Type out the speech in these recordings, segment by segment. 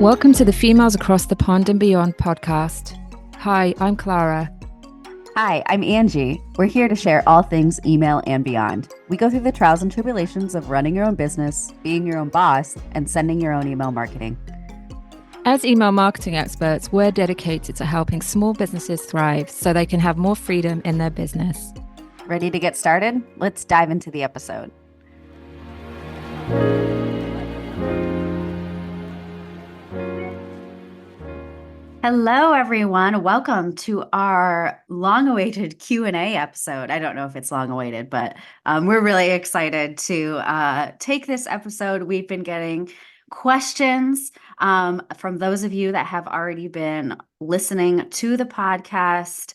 Welcome to the Females Across the Pond and Beyond podcast. Hi, I'm Clara. Hi, I'm Angie. We're here to share all things email and beyond. We go through the trials and tribulations of running your own business, being your own boss, and sending your own email marketing. As email marketing experts, we're dedicated to helping small businesses thrive so they can have more freedom in their business. Ready to get started? Let's dive into the episode. Hello, everyone. Welcome to our long-awaited Q&A episode. I don't know if it's long-awaited, but we're really excited to take this episode. We've been getting questions from those of you that have already been listening to the podcast.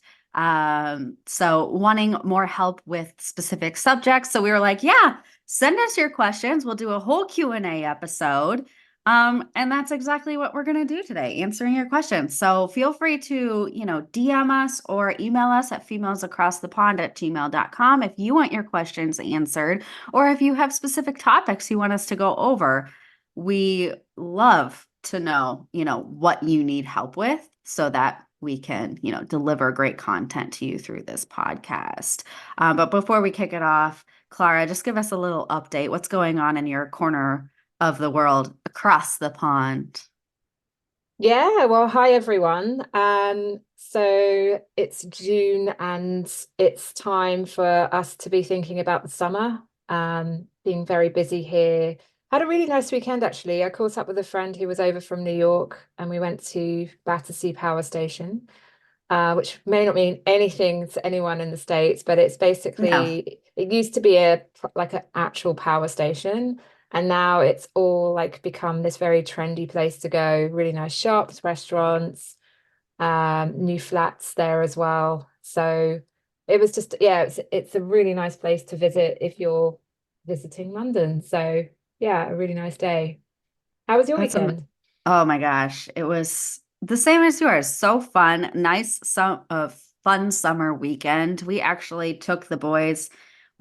So wanting more help with specific subjects. So we were like, yeah, send us your questions. We'll do a whole Q&A episode. And that's exactly what we're going to do today, answering your questions. So feel free to, DM us or email us at femalesacrossthepond@gmail.com if you want your questions answered, or if you have specific topics you want us to go over. We love to know, what you need help with so that we can, deliver great content to you through this podcast. But before we kick it off, Clara, just give us a little update. What's going on in your corner of the world across the pond? Yeah, well, hi everyone. So it's June and it's time for us to be thinking about the summer. Being very busy here. Had a really nice weekend actually. I caught up with a friend who was over from New York and we went to Battersea Power Station, which may not mean anything to anyone in the States, but it's basically, it used to be like an actual power station. And now it's all like become this very trendy place to go. Really nice shops, restaurants, new flats there as well. So it was just, it's a really nice place to visit if you're visiting London. So yeah, a really nice day. How was your weekend? Oh my gosh, it was the same as yours. So fun, nice, fun summer weekend. We actually took the boys.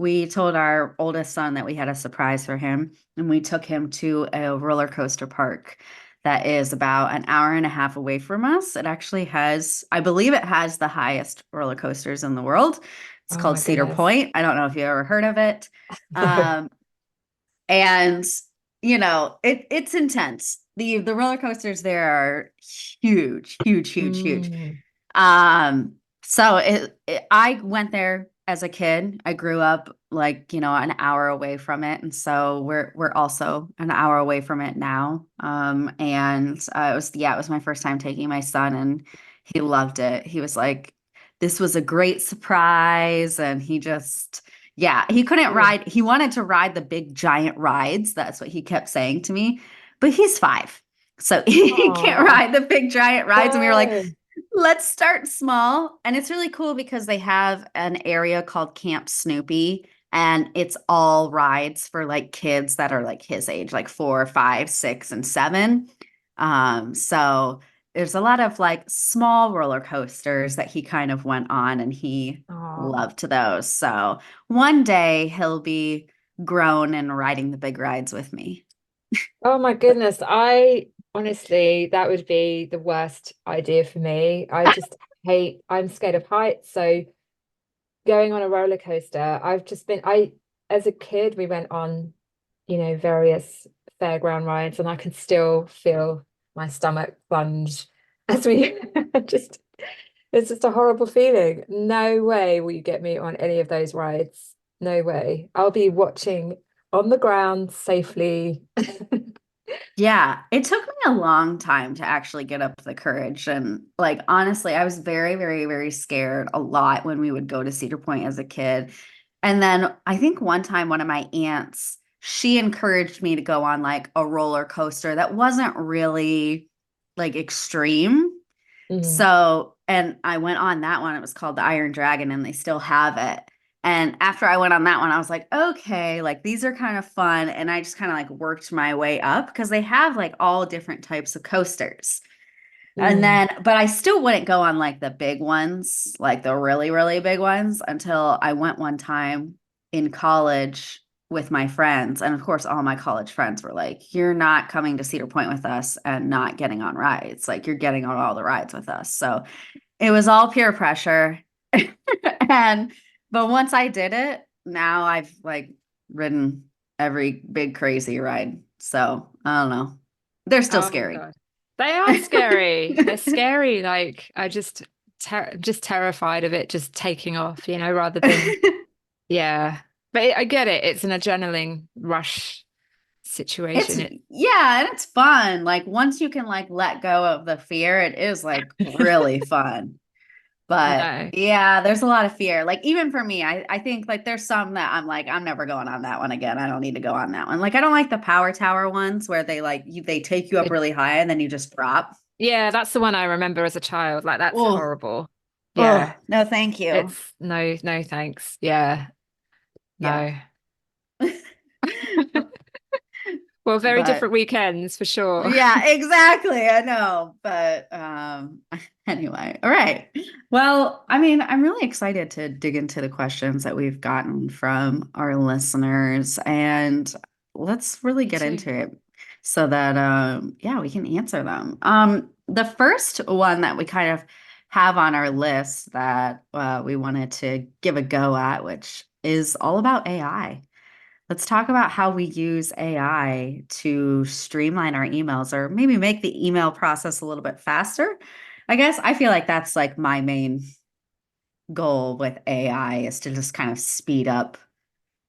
We told our oldest son that we had a surprise for him, and we took him to a roller coaster park that is about an hour and a half away from us. It actually has, I believe it has the highest roller coasters in the world. It's Oh called my Cedar goodness. Point. I don't know if you ever heard of it. And it's intense. The roller coasters there are huge, huge, huge, huge. Mm. So I went there as a kid. I grew up like, an hour away from it. And so we're also an hour away from it now. It was my first time taking my son and he loved it. He was like, this was a great surprise. And he couldn't ride. He wanted to ride the big giant rides. That's what he kept saying to me, but he's 5. So he can't Aw. ride the big giant rides. And we were like, No. let's start small. And it's really cool because they have an area called Camp Snoopy, and it's all rides for like kids that are like his age, like 4, 5, 6, and 7. So there's a lot of like small roller coasters that he kind of went on, and he Aw. loved those. So one day he'll be grown and riding the big rides with me. Oh my goodness. I honestly, that would be the worst idea for me. I'm scared of heights. So going on a roller coaster, as a kid, we went on, various fairground rides and I can still feel my stomach plunge as we just, it's just a horrible feeling. No way will you get me on any of those rides. No way. I'll be watching on the ground safely. Yeah, it took me a long time to actually get up the courage. And like, honestly, I was very, very, very scared a lot when we would go to Cedar Point as a kid. And then I think one time, one of my aunts, she encouraged me to go on like a roller coaster that wasn't really like extreme. Mhm. So, and I went on that one. It was called the Iron Dragon, and they still have it. And after I went on that one, I was like, okay, like these are kind of fun. And I just kind of like worked my way up because they have like all different types of coasters. And Mm. but I still wouldn't go on like the big ones, like the really, really big ones until I went one time in college. with my friends. And of course, all my college friends were like, you're not coming to Cedar Point with us and not getting on rides. Like, you're getting on all the rides with us. So it was all peer pressure. And, but once I did it, now I've like ridden every big crazy ride. So I don't know. They're still Oh my scary. God. They are scary. They're scary. Like I just terrified of it just taking off, rather than yeah. But I get it. It's an adrenaline rush It's situation. yeah, and it's fun. Like once you can like let go of the fear, it is like really fun. But No. yeah, there's a lot of fear. Like even for me, I think like there's some that I'm like, I'm never going on that one again. I don't need to go on that one. Like I don't like the power tower ones where they like they take you up really high and then you just drop. Yeah, that's the one I remember as a child. Like that's Oh, horrible. oh, Yeah. no, thank you. It's no thanks. Yeah. Yeah. No. Well, very But different weekends for sure. yeah, exactly. I know. But anyway, all right. Well, I mean, I'm really excited to dig into the questions that we've gotten from our listeners and let's really Me get too. into it so that yeah, we can answer them. The first one that we kind of have on our list that we wanted to give a go at, which is all about AI. Let's talk about how we use AI to streamline our emails or maybe make the email process a little bit faster. I guess I feel like that's like my main goal with AI is to just kind of speed up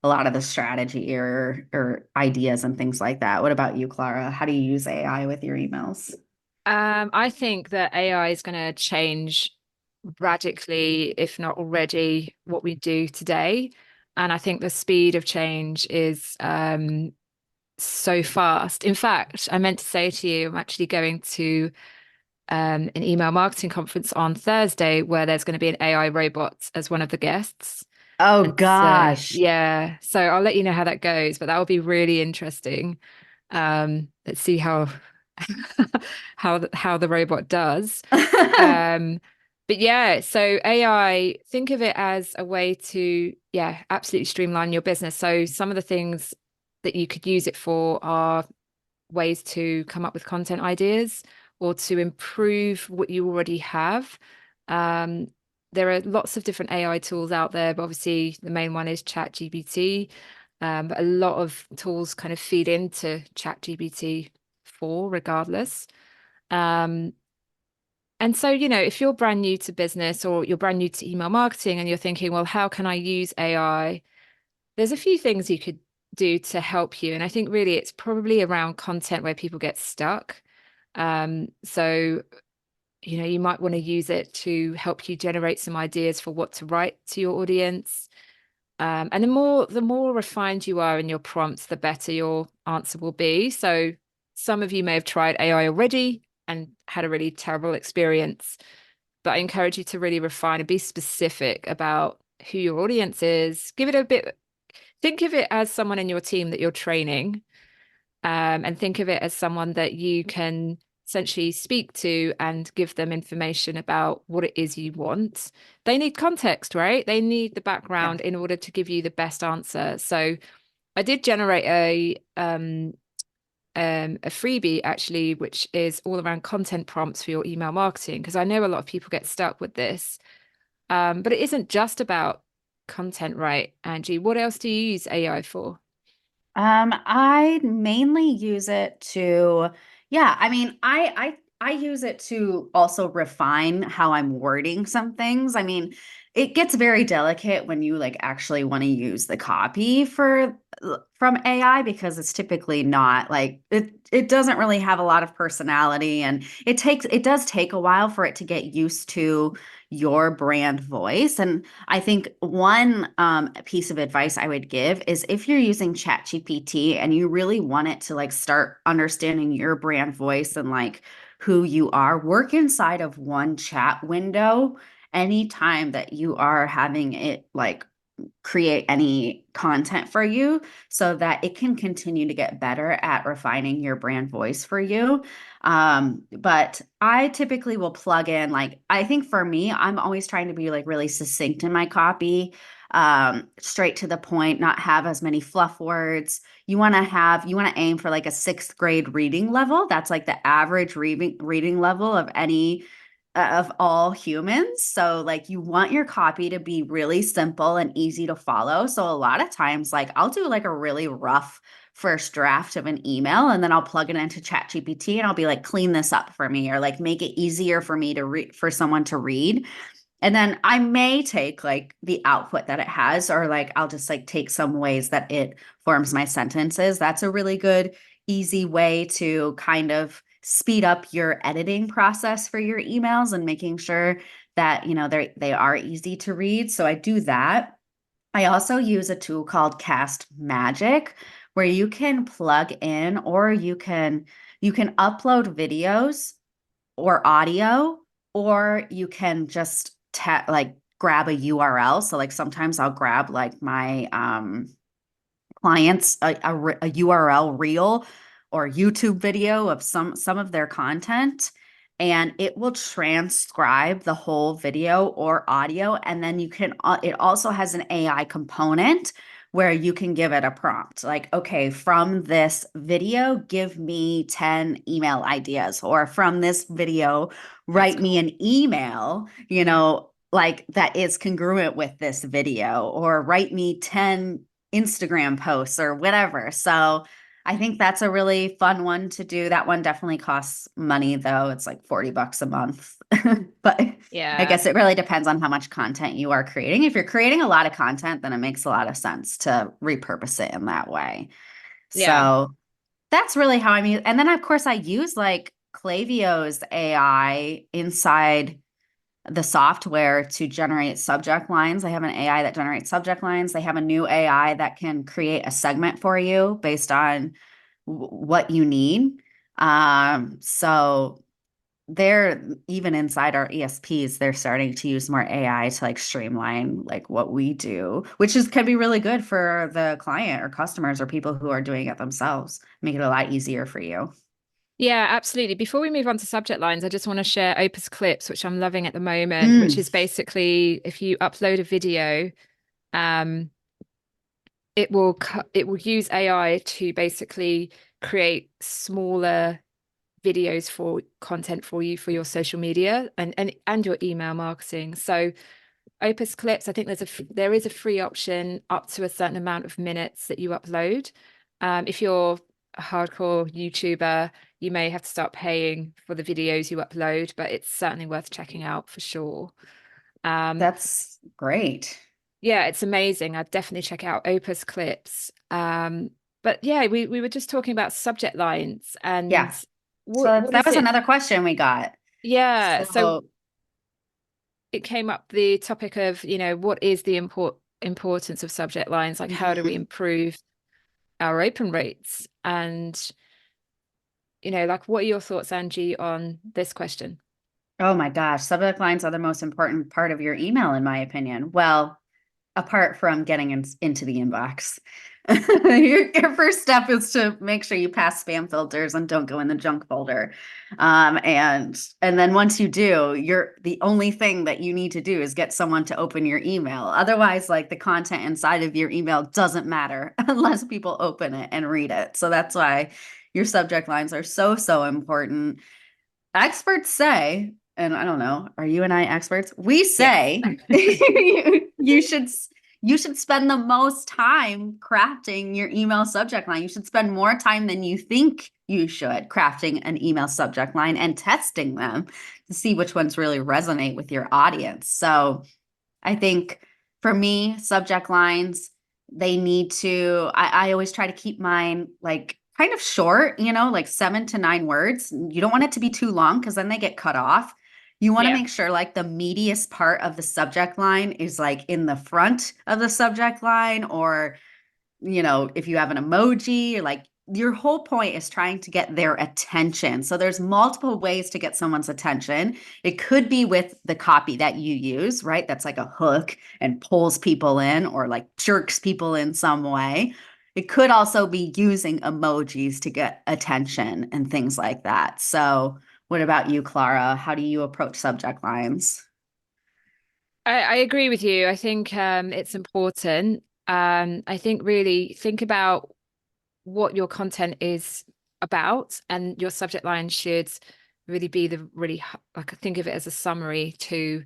a lot of the strategy or ideas and things like that. What about you, Clara? How do you use AI with your emails? I think that AI is going to change radically, if not already, what we do today. And I think the speed of change is so fast. In fact, I meant to say to you, I'm actually going to an email marketing conference on Thursday where there's going to be an AI robot as one of the guests. Oh And so, gosh. yeah, so I'll let you know how that goes, but that will be really interesting. Let's see how how the robot does. Um, but yeah, so AI, think of it as a way to, yeah, absolutely streamline your business. So some of the things that you could use it for are ways to come up with content ideas or to improve what you already have. Um, there are lots of different AI tools out there, but obviously the main one is ChatGPT. But a lot of tools kind of feed into ChatGPT 4 regardless. Um, and so, if you're brand new to business or you're brand new to email marketing and you're thinking, well, how can I use AI? There's a few things you could do to help you. And I think really it's probably around content where people get stuck. So, you might want to use it to help you generate some ideas for what to write to your audience. And the more refined you are in your prompts, the better your answer will be. So some of you may have tried AI already and had a really terrible experience, but I encourage you to really refine and be specific about who your audience is. Give it a bit, think of it as someone in your team that you're training, and think of it as someone that you can essentially speak to and give them information about what it is you want. They need context, right? They need the Yeah. background in order to give you the best answer. So I did generate a freebie actually, which is all around content prompts for your email marketing, because I know a lot of people get stuck with this. But it isn't just about content, right, Angie? What else do you use AI for? I mainly use it to, yeah, I mean, I use it to also refine how I'm wording some things. I mean, it gets very delicate when you like actually want to use the copy for from AI because it's typically not like it doesn't really have a lot of personality and it does take a while for it to get used to your brand voice. And I think one piece of advice I would give is if you're using ChatGPT and you really want it to like start understanding your brand voice and like who you are, work inside of one chat window anytime that you are having it like create any content for you so that it can continue to get better at refining your brand voice for you. But I typically will plug in, like, I think for me, I'm always trying to be like really succinct in my copy. straight to the point, not have as many fluff words. You want to aim for like a sixth grade reading level. That's like the average reading level of any of all humans. So like you want your copy to be really simple and easy to follow. So a lot of times, like I'll do like a really rough first draft of an email, and then I'll plug it into ChatGPT and I'll be like, clean this up for me, or like make it easier for me to read, for someone to read. And then I may take like the output that it has, or like I'll just like take some ways that it forms my sentences. That's a really good, easy way to kind of speed up your editing process for your emails and making sure that, you know, they are easy to read. So I do that. I also use a tool called Cast Magic, where you can plug in, or you can upload videos or audio, or you can just like grab a URL. So like sometimes I'll grab like my clients a URL reel or YouTube video of some of their content, and it will transcribe the whole video or audio. And then you can it also has an AI component where you can give it a prompt like, okay, from this video, give me 10 email ideas, or from this video, write me an email, you know, like that is congruent with this video, or write me 10 Instagram posts or whatever. So I think that's a really fun one to do. That one definitely costs money though. It's like $40 a month. But I Yeah. guess it really depends on how much content you are creating. If you're creating a lot of content, then it makes a lot of sense to repurpose it in that way. Yeah. So that's really how I'm using. And then of course I use like Klaviyo's AI inside the software to generate subject lines. They have an AI that generates subject lines. They have a new AI that can create a segment for you based on what you need. So they're even inside our ESPs, they're starting to use more AI to like streamline like what we do, which is can be really good for the client or customers or people who are doing it themselves, make it a lot easier for you. Yeah, absolutely. Before we move on to subject lines, I just want to share Opus Clips, which I'm loving at the moment, which Mm, is basically if you upload a video, um, it will use AI to basically create smaller videos for content for you for your social media and your email marketing. So Opus Clips, I think there is a free option up to a certain amount of minutes that you upload. If you're a hardcore YouTuber, you may have to start paying for the videos you upload, but it's certainly worth checking out for sure. that's great. Yeah, it's amazing. I'd definitely check out Opus Clips. But yeah, we were just talking about subject lines and Yeah. So what that is was it? another question we got. Yeah, so So it came up the topic of, what is the importance of subject lines? Like, how do we mhm. improve our open rates? And, like, what are your thoughts, Angie, on this question? Oh my gosh, subject lines are the most important part of your email, in my opinion. Well, apart from getting into the inbox. Your first step is to make sure you pass spam filters and don't go in the junk folder. And then once you do, you're the only thing that you need to do is get someone to open your email. Otherwise, like the content inside of your email doesn't matter unless people open it and read it. So that's why your subject lines are so, so important. Experts say, and I don't know, are you and I experts? We Yes. say you should spend the most time crafting your email subject line. You should spend more time than you think you should crafting an email subject line and testing them to see which ones really resonate with your audience. So I think for me, subject lines, they need to, I always try to keep mine like kind of short, like 7 to 9 words. You don't want it to be too long because then they get cut off. You want to Yeah. make sure like the meatiest part of the subject line is like in the front of the subject line, or if you have an emoji, like your whole point is trying to get their attention. So there's multiple ways to get someone's attention. It could be with the copy that you use, right? That's like a hook and pulls people in or like jerks people in some way. It could also be using emojis to get attention and things like that. So what about you, Clara? How do you approach subject lines? I agree with you. I think it's important. I think really think about what your content is about, and your subject line should really be like, think of it as a summary to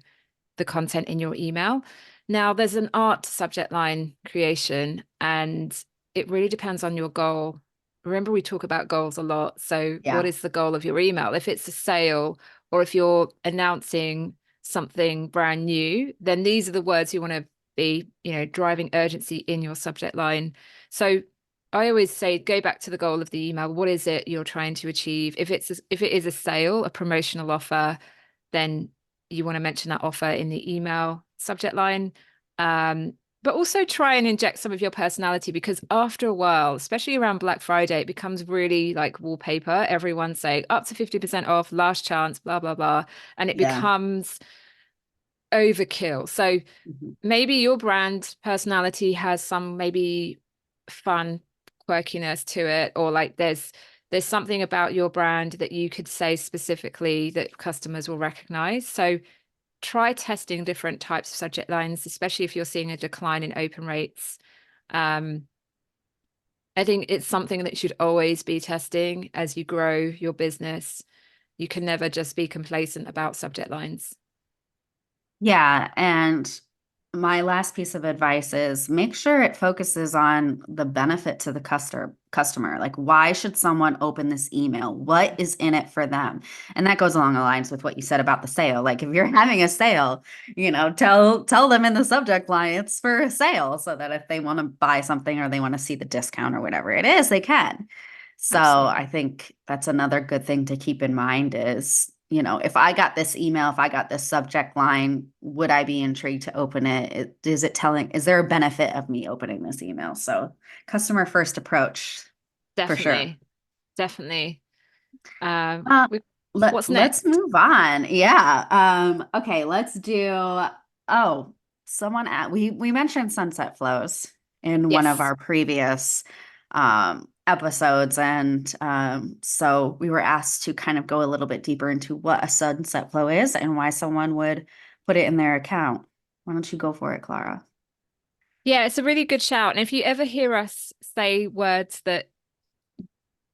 the content in your email. Now, there's an art to subject line creation, and it really depends on your goal. Remember, we talk about goals a lot. So, what Yeah. is the goal of your email? If it's a sale, or if you're announcing something brand new, then these are the words you want to be, driving urgency in your subject line. So, I always say, go back to the goal of the email. What is it you're trying to achieve? If it is a sale, a promotional offer, then you want to mention that offer in the email subject line. But also try and inject some of your personality, because after a while, especially around Black Friday, it becomes really like wallpaper. Everyone's saying up to 50% off, last chance, blah, blah, blah. And it Yeah. becomes overkill. So Mhm. maybe your brand personality has some maybe fun quirkiness to it, or like there's something about your brand that you could say specifically that customers will recognize. So try testing different types of subject lines, especially if you're seeing a decline in open rates. I think it's something that you should always be testing as you grow your business. You can never just be complacent about subject lines. Yeah, and my last piece of advice is make sure it focuses on the benefit to the customer. Like, why should someone open this email? What is in it for them? And that goes along the lines with what you said about the sale. Like, if you're having a sale, tell them in the subject line it's for a sale, so that if they want to buy something or they want to see the discount or whatever it is, they can. So Absolutely. I think that's another good thing to keep in mind is, if I got this email, if I got this subject line, would I be intrigued to open it? Is there a benefit of me opening this email? So customer first approach for sure. Definitely. Definitely. Uh, What's let's next? move on. Yeah. Okay, let's do, oh, we mentioned sunset flows in one of Yes. our previous episodes. And so we were asked to kind of go a little bit deeper into what a sunset flow is and why someone would put it in their account. Why don't you go for it, Clara? Yeah, it's a really good shout. And if you ever hear us say words that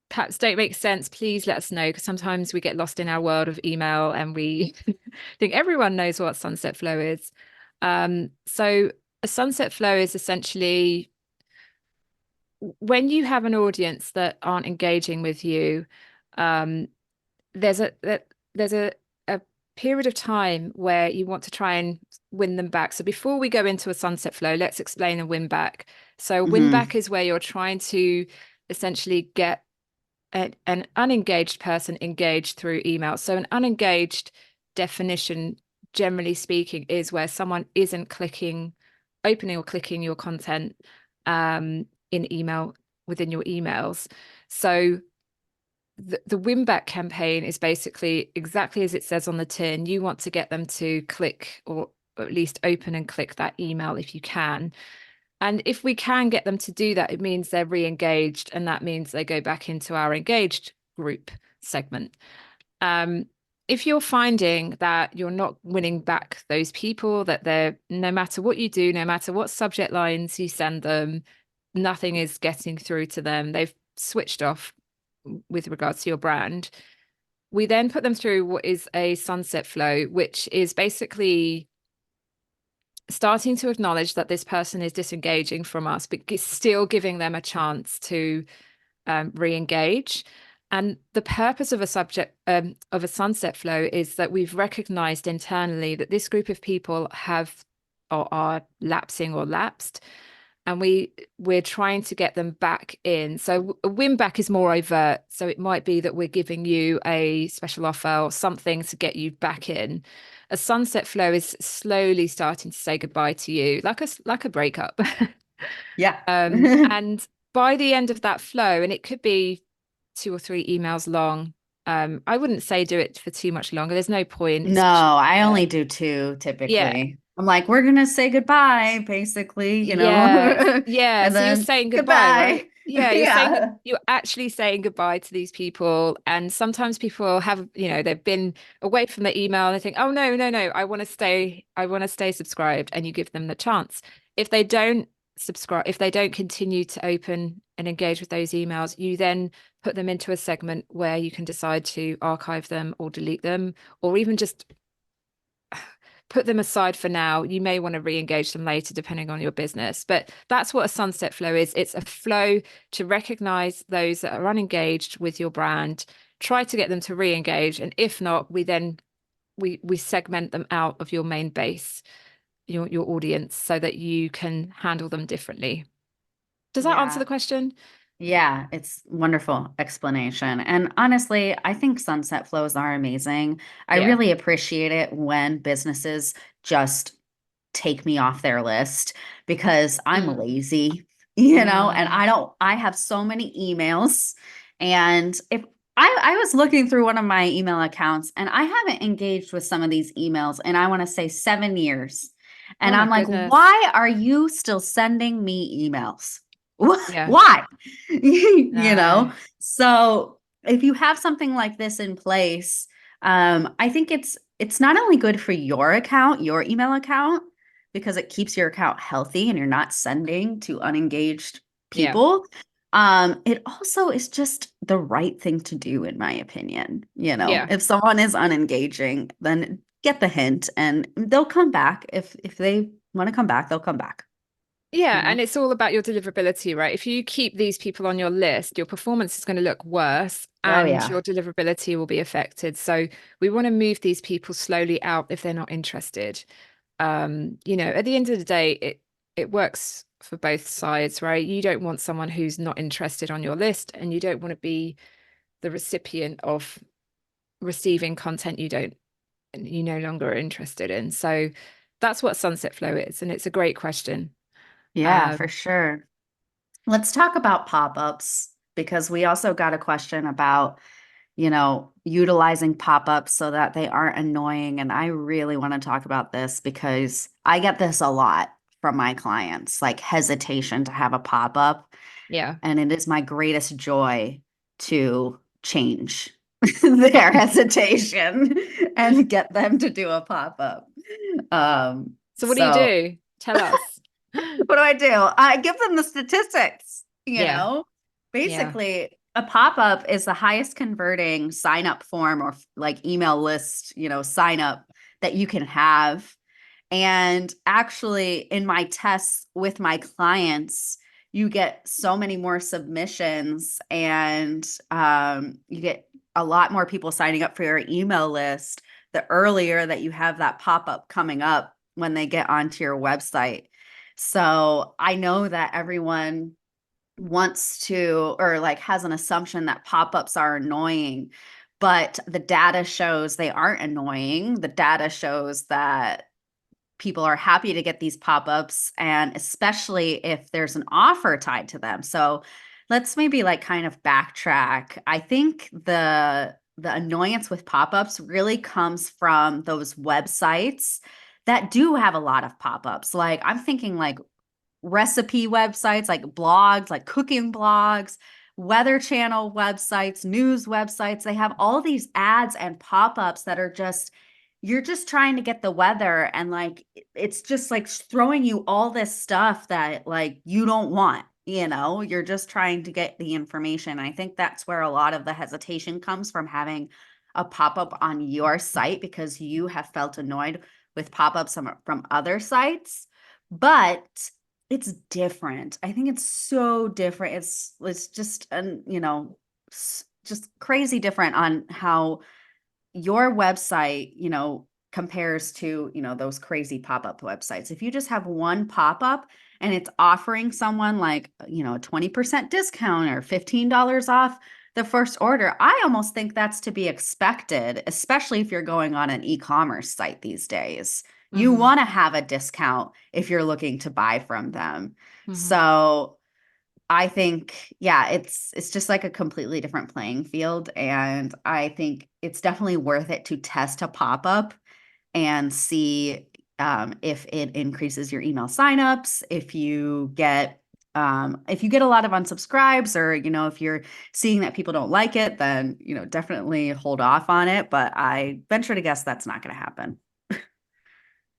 perhaps don't make sense, please let us know, because sometimes we get lost in our world of email and we think everyone knows what sunset flow is. So a sunset flow is essentially when you have an audience that aren't engaging with you. um, there's a period of time where you want to try and win them back. So before we go into a sunset flow, let's explain a win back. So win Hmm. back is where you're trying to essentially get an unengaged person engaged through email. So an unengaged definition, generally speaking, is where someone isn't opening or clicking your content in email, within your emails. So the win back campaign is basically exactly as it says on the tin. You want to get them to click, or at least open and click that email if you can. And if we can get them to do that, it means they're re-engaged, and that means they go back into our engaged group segment. If you're finding that you're not winning back those people, that they're, no matter what you do, no matter what subject lines you send them, nothing is getting through to them, they've switched off with regards to your brand, we then put them through what is a sunset flow, which is basically starting to acknowledge that this person is disengaging from us, but still giving them a chance to re-engage. And the purpose of a sunset flow is that we've recognized internally that this group of people have or are lapsing or lapsed, and we're trying to get them back in. So a win back is more overt. So it might be that we're giving you a special offer or something to get you back in. A sunset flow is slowly starting to say goodbye to you, like a breakup. Yeah. And by the end of that flow, and it could be 2 or 3 emails long. I wouldn't say do it for too much longer. There's no point, No, especially I only do two yeah, typically. I'm like, we're gonna say goodbye, basically, yeah, yeah. and So you're then saying goodbye, goodbye. right? Yeah, Yeah. you're actually saying goodbye to these people. And sometimes people have, they've been away from the email and they think, oh no, no, no, I want to stay subscribed. And you give them the chance. If they don't subscribe, if they don't continue to open and engage with those emails, you then put them into a segment where you can decide to archive them or delete them, or even just put them aside for now. You may want to re-engage them later, depending on your business. But that's what a sunset flow is. It's a flow to recognize those that are unengaged with your brand, try to get them to re-engage. And if not, we segment them out of your main base, your audience, so that you can handle them differently. Does that answer Yeah. the question? Yeah, it's wonderful explanation. And honestly, I think sunset flows are amazing. I Yeah. really appreciate it when businesses just take me off their list because I'm Mm. lazy, and Mm. I have so many emails. And if I was looking through one of my email accounts and I haven't engaged with some of these emails and I want to say 7 years. Oh And my I'm like, goodness. why are you still sending me emails? Yeah. Why? No. So if you have something like this in place, I think it's not only good for your account, your email account, because it keeps your account healthy and you're not sending to unengaged Yeah. people. It also is just the right thing to do, in my opinion. Yeah. If someone is unengaging, then get the hint and they'll come back. If they want to come back, they'll come back, Yeah, you know? and it's all about your deliverability, right? If you keep these people on your list, your performance is going to look worse Oh and yeah. your deliverability will be affected. So we want to move these people slowly out if they're not interested. At the end of the day, it works for both sides, right? You don't want someone who's not interested on your list, and you don't want to be the recipient of receiving content you no longer are interested in. So that's what Sunset Flow is, and it's a great question. Yeah, for Um, sure. Let's talk about pop-ups because we also got a question about, utilizing pop-ups so that they aren't annoying. And I really want to talk about this because I get this a lot from my clients, like hesitation to have a pop-up. yeah. And it is my greatest joy to change their hesitation and get them to do a pop-up. So what do you So do? Tell us. what do I do? I give them the statistics. Yeah, yeah, Basically, a pop-up is the highest converting sign-up form or like email list, sign up that you can have. And actually, in my tests with my clients, you get so many more submissions and you get a lot more people signing up for your email list the earlier that you have that pop-up coming up when they get onto your website. So I know that everyone wants to or like has an assumption that pop-ups are annoying, but the data shows they aren't annoying. The data shows that people are happy to get these pop-ups, and especially if there's an offer tied to them. So let's maybe like kind of backtrack. I think the annoyance with pop-ups really comes from those websites that do have a lot of pop-ups. Like I'm thinking like recipe websites, like blogs, like cooking blogs, weather channel websites, news websites. They have all these ads and pop-ups that are just, you're just trying to get the weather. And like, it's just like throwing you all this stuff that like you don't want. You're just trying to get the information. I think that's where a lot of the hesitation comes from having a pop-up on your site because you have felt annoyed with pop-ups from other sites. But it's different. I think it's so different. It's just just crazy different on how your website, compares to, those crazy pop-up websites. If you just have one pop-up and it's offering someone like, a 20% discount or $15 off the first order, I almost think that's to be expected, especially if you're going on an e-commerce site these days. You hmm want to have a discount if you're looking to buy from them. hmm So I think, yeah, it's just like a completely different playing field. And I think it's definitely worth it to test a pop-up and see if it increases your email signups, if you get If you get a lot of unsubscribes, or, if you're seeing that people don't like it, then, definitely hold off on it. But I venture to guess that's not going to happen.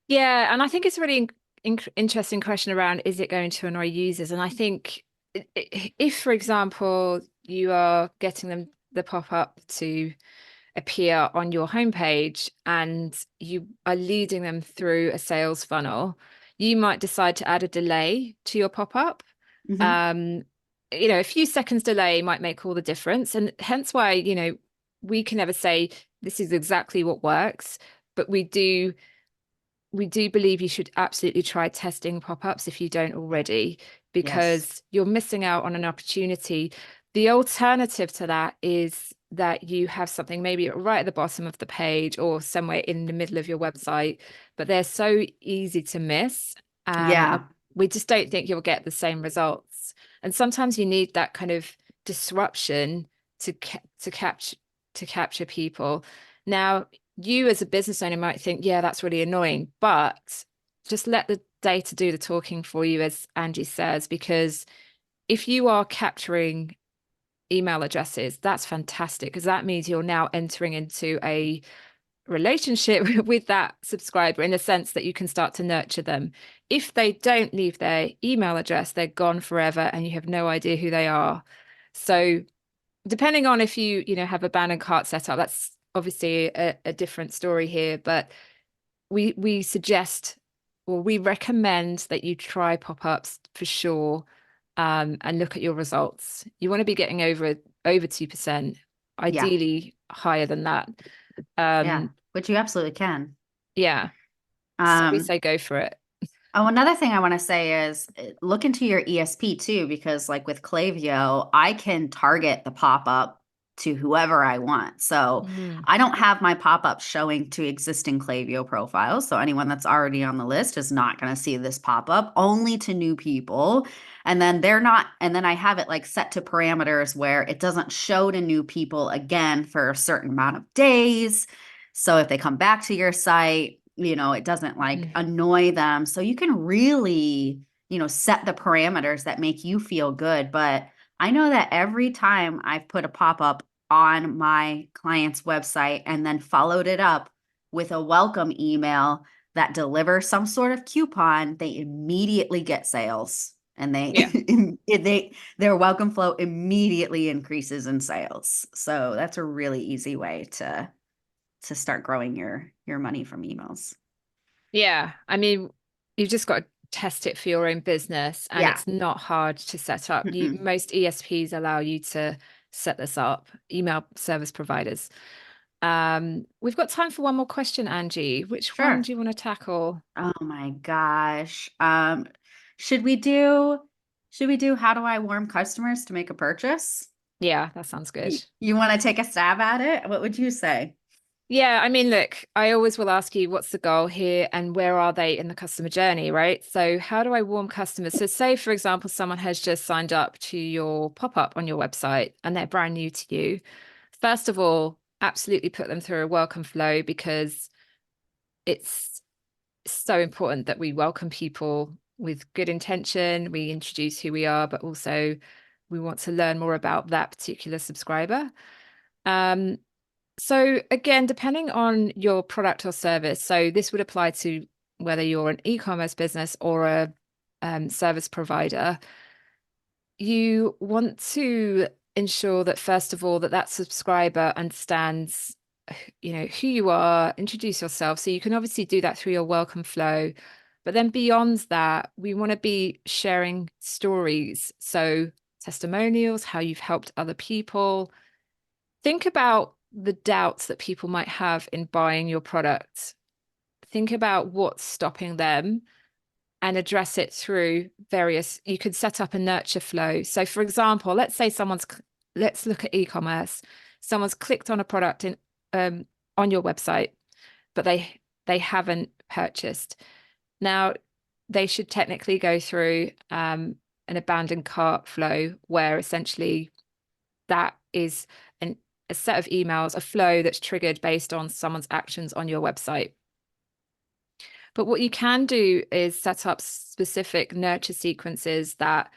Yeah, and I think it's a really interesting question around, is it going to annoy users? And I think if, for example, you are getting them the pop-up to appear on your homepage and you are leading them through a sales funnel, you might decide to add a delay to your pop-up. Mhm. A few seconds delay might make all the difference. And hence why, we can never say this is exactly what works, but we do believe you should absolutely try testing pop-ups if you don't already, Yes. because you're missing out on an opportunity. The alternative to that is that you have something maybe right at the bottom of the page or somewhere in the middle of your website, but they're so easy to miss. Yeah. We just don't think you'll get the same results. And sometimes you need that kind of disruption to capture people. Now, you as a business owner might think, yeah, that's really annoying, but just let the data do the talking for you, as Angie says, because if you are capturing email addresses, that's fantastic, because that means you're now entering into a relationship with that subscriber in the sense that you can start to nurture them. If they don't leave their email address, they're gone forever and you have no idea who they are. So depending on if you have a abandoned cart set up, that's obviously a different story here, but we suggest, or we recommend, that you try pop-ups for sure, and look at your results. You want to be getting over 2%, Yeah. ideally higher than that. Yeah. Which you absolutely can. Yeah, so we Um, say go for it. Oh, another thing I want to say is look into your ESP too, because like with Klaviyo, I can target the pop-up to whoever I want. So Mm. I don't have my pop-up showing to existing Klaviyo profiles. So anyone that's already on the list is not going to see this pop-up, only to new people. And then I have it like set to parameters where it doesn't show to new people again for a certain amount of days. So if they come back to your site, it doesn't like annoy them. So you can really, set the parameters that make you feel good. But I know that every time I've put a pop-up on my client's website and then followed it up with a welcome email that delivers some sort of coupon, they immediately get sales, and their welcome flow immediately increases in sales. So that's a really easy way to start growing your money from emails. Yeah, I mean, you've just got to test it for your own business, and Yeah. it's not hard to set up. Mm-mm. Most ESPs allow you to set this up, email service providers. We've got time for one more question, Angie. Which one Sure. do you want to tackle? Oh my gosh. Should we do how do I warm customers to make a purchase? Yeah, that sounds good. You want to take a stab at it? What would you say? Yeah, I mean, look, I always will ask you, what's the goal here and where are they in the customer journey, right? So how do I warm customers? So say, for example, someone has just signed up to your pop-up on your website and they're brand new to you. First of all, absolutely put them through a welcome flow, because it's so important that we welcome people with good intention. We introduce who we are, but also we want to learn more about that particular subscriber. So again, depending on your product or service, so this would apply to whether you're an e-commerce business or a service provider, you want to ensure that, first of all, that subscriber understands, who you are, introduce yourself. So you can obviously do that through your welcome flow. But then beyond that, we want to be sharing stories. So testimonials, how you've helped other people. Think about the doubts that people might have in buying your product. Think about what's stopping them and address it through you could set up a nurture flow. So for example, let's say let's look at e-commerce. Someone's clicked on a product on your website, but they haven't purchased. Now, they should technically go through an abandoned cart flow, where essentially that is a set of emails, a flow that's triggered based on someone's actions on your website. But what you can do is set up specific nurture sequences that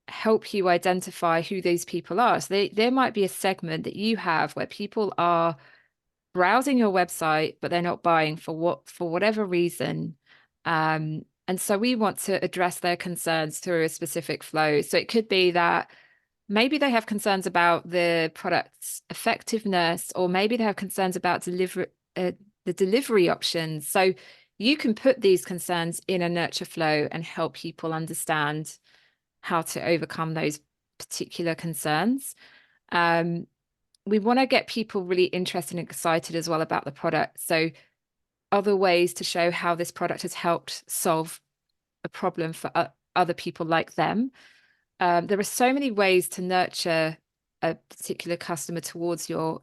help you identify who those people are. So there might be a segment that you have where people are browsing your website, but they're not buying for whatever reason. And so we want to address their concerns through a specific flow. So it could be that maybe they have concerns about the product's effectiveness, or maybe they have concerns about the delivery options. So you can put these concerns in a nurture flow and help people understand how to overcome those particular concerns. We want to get people really interested and excited as well about the product. So other ways to show how this product has helped solve a problem for other people like them. There are so many ways to nurture a particular customer towards your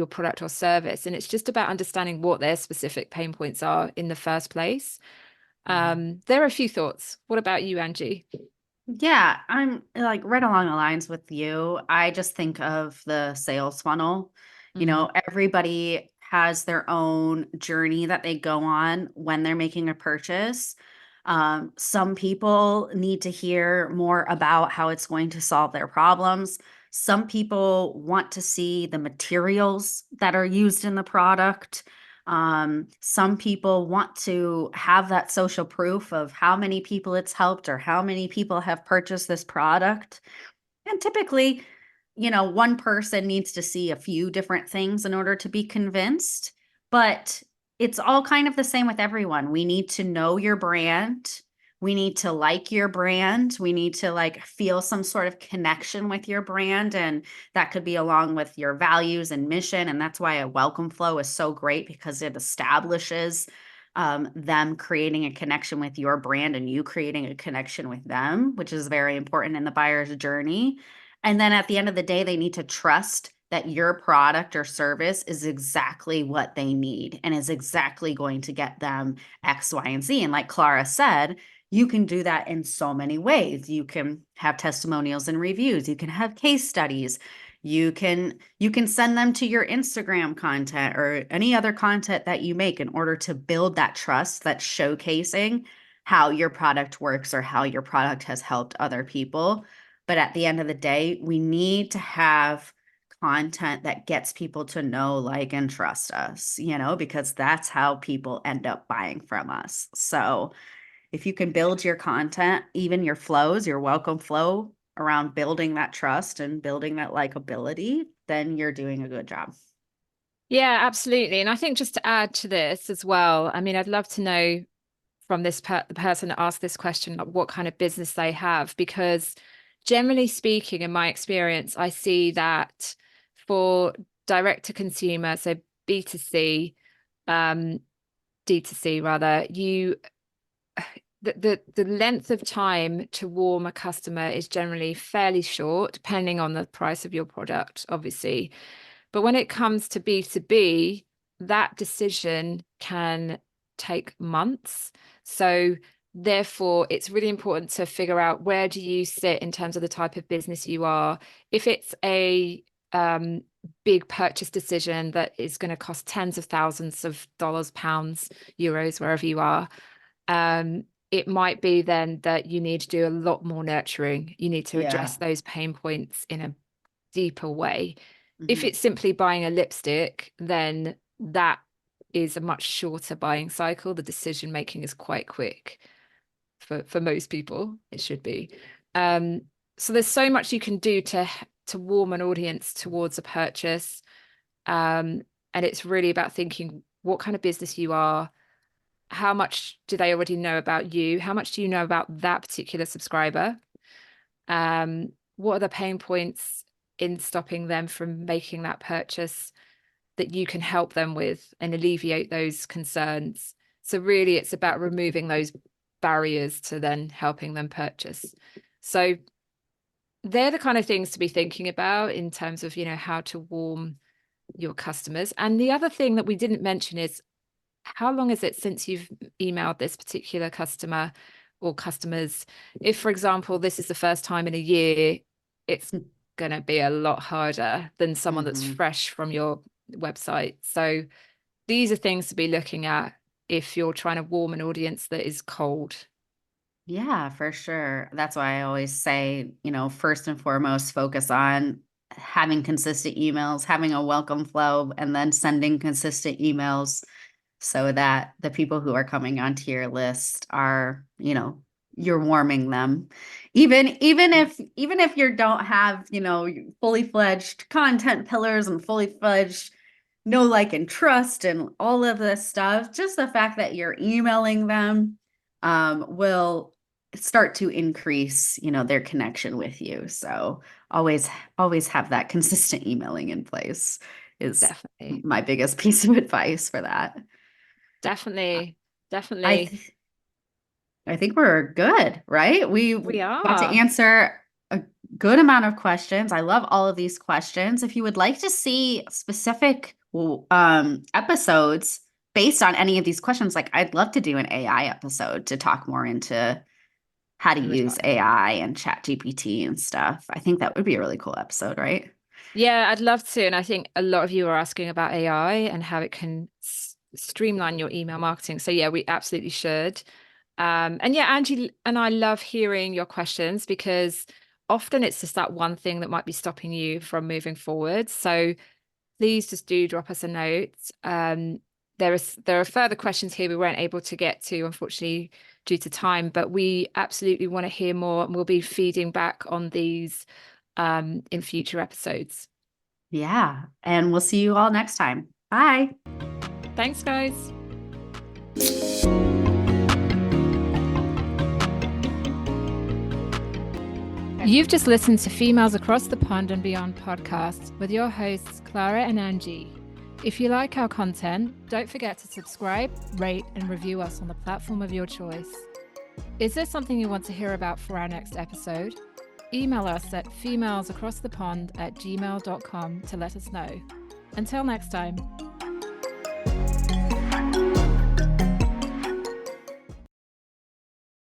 product or service, and it's just about understanding what their specific pain points are in the first place. There are a few thoughts. What about you, Angie? Yeah, I'm like right along the lines with you. I just think of the sales funnel. You know, everybody has their own journey that they go on when they're making a purchase. Some people need to hear more about how it's going to solve their problems. Some people want to see the materials that are used in the product. Some people want to have that social proof of how many people it's helped or how many people have purchased this product. And typically, you know, one person needs to see a few different things in order to be convinced, but it's all kind of the same with everyone. We need to know your brand. We need to like your brand. We need to like feel some sort of connection with your brand. And that could be along with your values and mission. And that's why a welcome flow is so great, because it establishes them creating a connection with your brand and you creating a connection with them, which is very important in the buyer's journey. And then at the end of the day, they need to trust that your product or service is exactly what they need and is exactly going to get them X, Y, and Z. And like Clara said, you can do that in so many ways. You can have testimonials and reviews. You can have case studies. You can send them to your Instagram content or any other content that you make in order to build that trust that's showcasing how your product works or how your product has helped other people. But at the end of the day, we need to have content that gets people to know, like, and trust us, you know, because that's how people end up buying from us. So if you can build your content, even your flows, your welcome flow around building that trust and building that likability, then you're doing a good job. Yeah, absolutely. And I think just to add to this as well, I mean, I'd love to know from the person that asked this question, like, what kind of business they have, because generally speaking, in my experience, I see that for direct to consumer, so B2C, D2C rather, the length of time to warm a customer is generally fairly short, depending on the price of your product, obviously. But when it comes to B2B, that decision can take months. So therefore, it's really important to figure out, where do you sit in terms of the type of business you are. If it's a big purchase decision that is going to cost tens of thousands of dollars, pounds, euros, wherever you are, it might be then that you need to do a lot more nurturing. You need to address those pain points in a deeper way. If it's simply buying a lipstick, then that is a much shorter buying cycle. The decision making is quite quick for most people. It should be. So there's so much you can do to warm an audience towards a purchase. And it's really about thinking what kind of business you are. How much do they already know about you? How much do you know about that particular subscriber? What are the pain points in stopping them from making that purchase that you can help them with and alleviate those concerns? So really, it's about removing those barriers to then helping them purchase. So they're the kind of things to be thinking about in terms of, you know, how to warm your customers. And the other thing that we didn't mention is, how long is it since you've emailed this particular customer or customers? If, for example, this is the first time in a year, it's going to be a lot harder than someone that's fresh from your website. So these are things to be looking at if you're trying to warm an audience that is cold. Yeah, for sure. That's why I always say, first and foremost, focus on having consistent emails, having a welcome flow, and then sending consistent emails so that the people who are coming onto your list are, you're warming them. Even if you don't have, fully fledged content pillars and fully fledged know, like, and trust and all of this stuff, just the fact that you're emailing them will start to increase, their connection with you. So always have that consistent emailing in place is Definitely. my biggest piece of advice for that. Definitely. I Definitely. th- I think we're good, right? We We got to are. answer a good amount of questions. I love all of these questions. If you would like to see specific episodes based on any of these questions, like I'd love to do an AI episode to talk more into how to use AI and ChatGPT and stuff. I think that would be a really cool episode, right? Yeah, I'd love to. And I think a lot of you are asking about AI and how it can streamline your email marketing. So yeah, we absolutely should. And yeah, Angie and I love hearing your questions because often it's just that one thing that might be stopping you from moving forward. So please just do drop us a note. There are further questions here we weren't able to get to, unfortunately, due to time, but we absolutely want to hear more, and we'll be feeding back on these in future episodes. Yeah. And we'll see you all next time. Bye. Thanks, guys. You've just listened to Females Across the Pond and Beyond podcast with your hosts, Clara and Angie. If you like our content, don't forget to subscribe, rate, and review us on the platform of your choice. Is there something you want to hear about for our next episode? Email us at femalesacrossthepond@gmail.com to let us know. Until next time.